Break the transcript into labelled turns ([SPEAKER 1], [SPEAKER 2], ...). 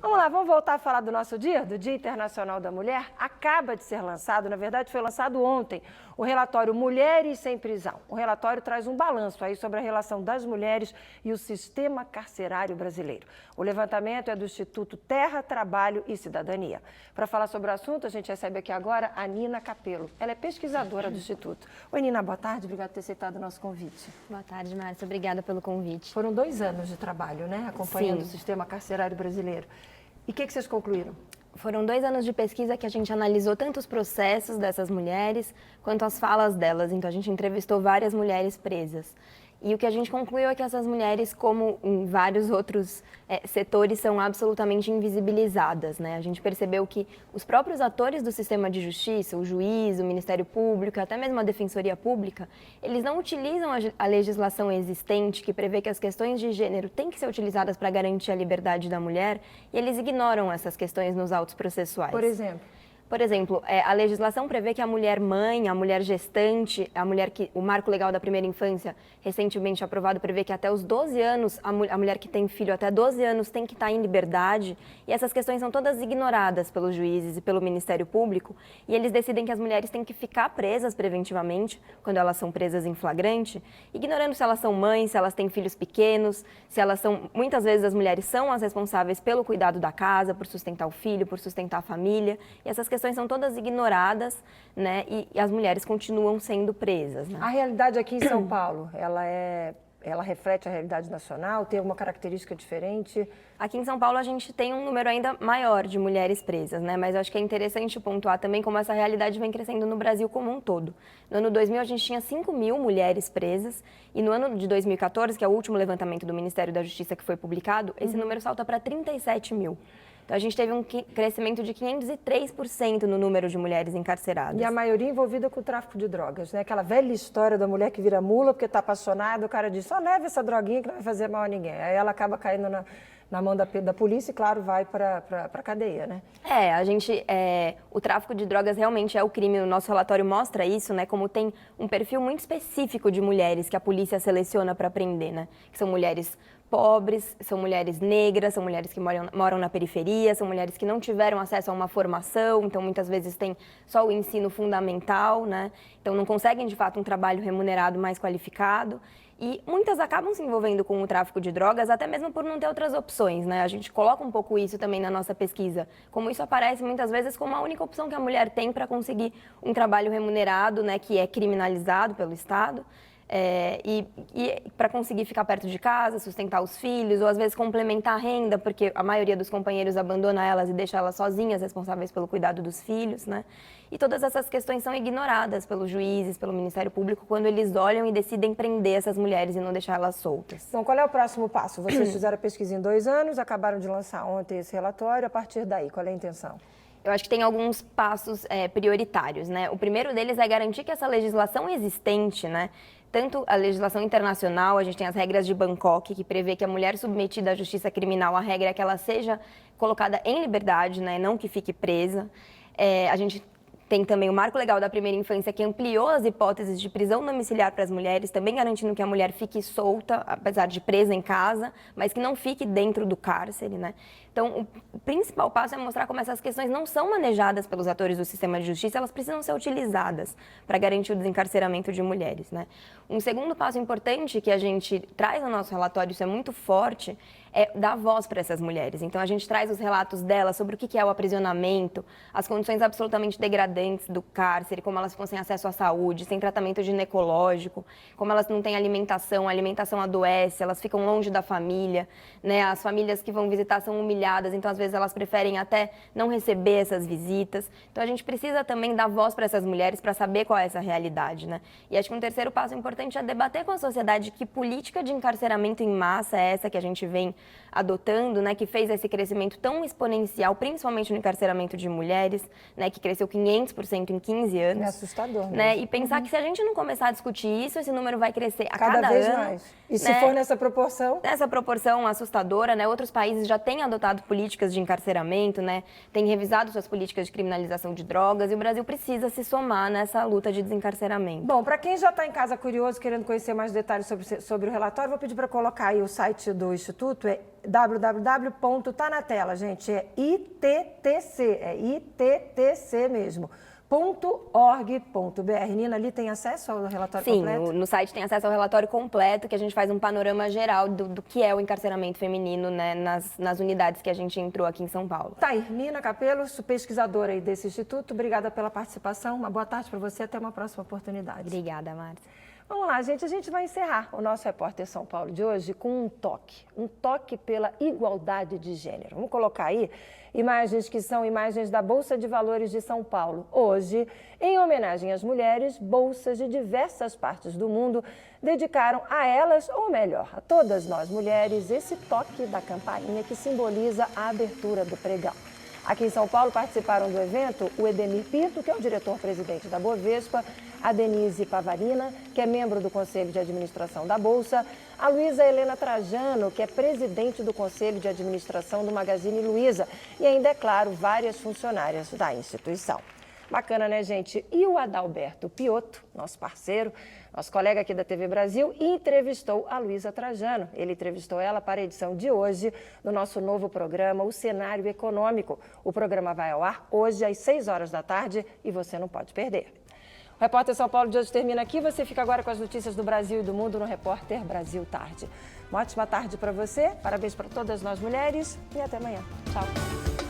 [SPEAKER 1] Vamos lá, vamos voltar a falar do nosso dia, do Dia Internacional da Mulher. Acaba de ser lançado, na verdade foi lançado ontem, o relatório Mulheres Sem Prisão. O relatório traz um balanço aí sobre a relação das mulheres e o sistema carcerário brasileiro. O levantamento é do Instituto Terra, Trabalho e Cidadania. Para falar sobre o assunto, a gente recebe aqui agora a Nina Capello. Ela é pesquisadora do Instituto. Oi, Nina, boa tarde. Obrigada por ter aceitado o nosso convite.
[SPEAKER 2] Boa tarde, Márcia. Obrigada pelo convite.
[SPEAKER 1] Foram 2 anos de trabalho, né? Acompanhando o sistema carcerário brasileiro. E o que vocês concluíram?
[SPEAKER 2] Foram 2 anos de pesquisa que a gente analisou tanto os processos dessas mulheres quanto as falas delas. Então, a gente entrevistou várias mulheres presas. E o que a gente concluiu é que essas mulheres, como em vários outros setores, são absolutamente invisibilizadas, né? A gente percebeu que os próprios atores do sistema de justiça, o juiz, o Ministério Público, até mesmo a Defensoria Pública, eles não utilizam a legislação existente que prevê que as questões de gênero têm que ser utilizadas para garantir a liberdade da mulher, e eles ignoram essas questões nos autos processuais.
[SPEAKER 1] Por exemplo?
[SPEAKER 2] Por exemplo, a legislação prevê que a mulher mãe, a mulher gestante, o Marco Legal da Primeira Infância, recentemente aprovado, prevê que até os 12 anos, a mulher que tem filho até 12 anos tem que estar em liberdade, e essas questões são todas ignoradas pelos juízes e pelo Ministério Público, e eles decidem que as mulheres têm que ficar presas preventivamente, quando elas são presas em flagrante, ignorando se elas são mães, se elas têm filhos pequenos, se elas são... Muitas vezes as mulheres são as responsáveis pelo cuidado da casa, por sustentar o filho, por sustentar a família, e essas questões são todas ignoradas, né? E as mulheres continuam sendo presas, né?
[SPEAKER 1] A realidade aqui em São Paulo, ela reflete a realidade nacional? Tem alguma característica diferente?
[SPEAKER 2] Aqui em São Paulo a gente tem um número ainda maior de mulheres presas, né? Mas eu acho que é interessante pontuar também como essa realidade vem crescendo no Brasil como um todo. No ano 2000 a gente tinha 5.000 mulheres presas e no ano de 2014, que é o último levantamento do Ministério da Justiça que foi publicado, esse número salta para 37.000. Então, a gente teve um crescimento de 503% no número de mulheres encarceradas.
[SPEAKER 1] E a maioria envolvida com o tráfico de drogas, né? Aquela velha história da mulher que vira mula porque está apaixonada, o cara diz, só leva essa droguinha que não vai fazer mal a ninguém. Aí ela acaba caindo na mão da polícia e, claro, vai para a cadeia, né?
[SPEAKER 2] O tráfico de drogas realmente é o crime, o nosso relatório mostra isso, né? Como tem um perfil muito específico de mulheres que a polícia seleciona para prender, né? Que são mulheres pobres, são mulheres negras, são mulheres que moram na periferia, são mulheres que não tiveram acesso a uma formação, então muitas vezes têm só o ensino fundamental, né? Então não conseguem de fato um trabalho remunerado mais qualificado. E muitas acabam se envolvendo com o tráfico de drogas, até mesmo por não ter outras opções, né? A gente coloca um pouco isso também na nossa pesquisa, como isso aparece muitas vezes como a única opção que a mulher tem para conseguir um trabalho remunerado, né, que é criminalizado pelo Estado. E para conseguir ficar perto de casa, sustentar os filhos, ou às vezes complementar a renda, porque a maioria dos companheiros abandona elas e deixa elas sozinhas, responsáveis pelo cuidado dos filhos, né? E todas essas questões são ignoradas pelos juízes, pelo Ministério Público, quando eles olham e decidem prender essas mulheres e não deixar elas soltas.
[SPEAKER 1] Então, qual é o próximo passo? Vocês fizeram a pesquisa em 2 anos, acabaram de lançar ontem esse relatório, a partir daí, qual é a intenção?
[SPEAKER 2] Eu acho que tem alguns passos prioritários, né? O primeiro deles é garantir que essa legislação existente, né? Tanto a legislação internacional, a gente tem as regras de Bangkok, que prevê que a mulher submetida à justiça criminal, a regra é que ela seja colocada em liberdade, né? Não que fique presa. A gente tem também o Marco Legal da Primeira Infância, que ampliou as hipóteses de prisão domiciliar para as mulheres, também garantindo que a mulher fique solta, apesar de presa em casa, mas que não fique dentro do cárcere, né? Então, o principal passo é mostrar como essas questões não são manejadas pelos atores do sistema de justiça, elas precisam ser utilizadas para garantir o desencarceramento de mulheres, né? Um segundo passo importante que a gente traz no nosso relatório, isso é muito forte, é dar voz para essas mulheres. Então, a gente traz os relatos delas sobre o que é o aprisionamento, as condições absolutamente degradantes do cárcere, como elas ficam sem acesso à saúde, sem tratamento ginecológico, como elas não têm alimentação, a alimentação adoece, elas ficam longe da família, né? As famílias que vão visitar são humilhadas, então às vezes elas preferem até não receber essas visitas. Então a gente precisa também dar voz para essas mulheres para saber qual é essa realidade, né? E acho que um terceiro passo importante é debater com a sociedade que política de encarceramento em massa é essa que a gente vem adotando, né, que fez esse crescimento tão exponencial, principalmente no encarceramento de mulheres, né, que cresceu 500% em 15 anos.
[SPEAKER 1] É assustador,
[SPEAKER 2] né? E pensar que se a gente não começar a discutir isso, esse número vai crescer a
[SPEAKER 1] cada vez
[SPEAKER 2] ano,
[SPEAKER 1] mais. E se for nessa proporção?
[SPEAKER 2] Nessa proporção assustadora, né? Outros países já têm adotado políticas de encarceramento, né? Têm revisado suas políticas de criminalização de drogas e o Brasil precisa se somar nessa luta de desencarceramento.
[SPEAKER 1] Bom, para quem já está em casa curioso, querendo conhecer mais detalhes sobre o relatório, vou pedir para colocar aí o site do Instituto, é Tá na tela, gente, é ITTC mesmo. .org.br. Nina, ali tem acesso ao relatório completo?
[SPEAKER 2] Sim, no site tem acesso ao relatório completo, que a gente faz um panorama geral do que é o encarceramento feminino, né, nas unidades que a gente entrou aqui em São Paulo.
[SPEAKER 1] Tá aí, Nina Capelos, pesquisadora aí desse instituto, obrigada pela participação, uma boa tarde para você, até uma próxima oportunidade.
[SPEAKER 2] Obrigada, Márcia.
[SPEAKER 1] Vamos lá, gente, a gente vai encerrar o nosso Repórter São Paulo de hoje com um toque pela igualdade de gênero. Vamos colocar aí imagens que são imagens da Bolsa de Valores de São Paulo. Hoje, em homenagem às mulheres, bolsas de diversas partes do mundo dedicaram a elas, ou melhor, a todas nós mulheres, esse toque da campainha que simboliza a abertura do pregão. Aqui em São Paulo participaram do evento o Edemir Pinto, que é o diretor-presidente da Bovespa, a Denise Pavarina, que é membro do Conselho de Administração da Bolsa, a Luísa Helena Trajano, que é presidente do Conselho de Administração do Magazine Luiza, e ainda, é claro, várias funcionárias da instituição. Bacana, né, gente? E o Adalberto Piotto, nosso parceiro, nosso colega aqui da TV Brasil, entrevistou a Luísa Trajano. Ele entrevistou ela para a edição de hoje do nosso novo programa, O Cenário Econômico. O programa vai ao ar hoje às 6 horas da tarde e você não pode perder. O Repórter São Paulo de hoje termina aqui. Você fica agora com as notícias do Brasil e do mundo no Repórter Brasil Tarde. Uma ótima tarde para você, parabéns para todas nós mulheres e até amanhã. Tchau.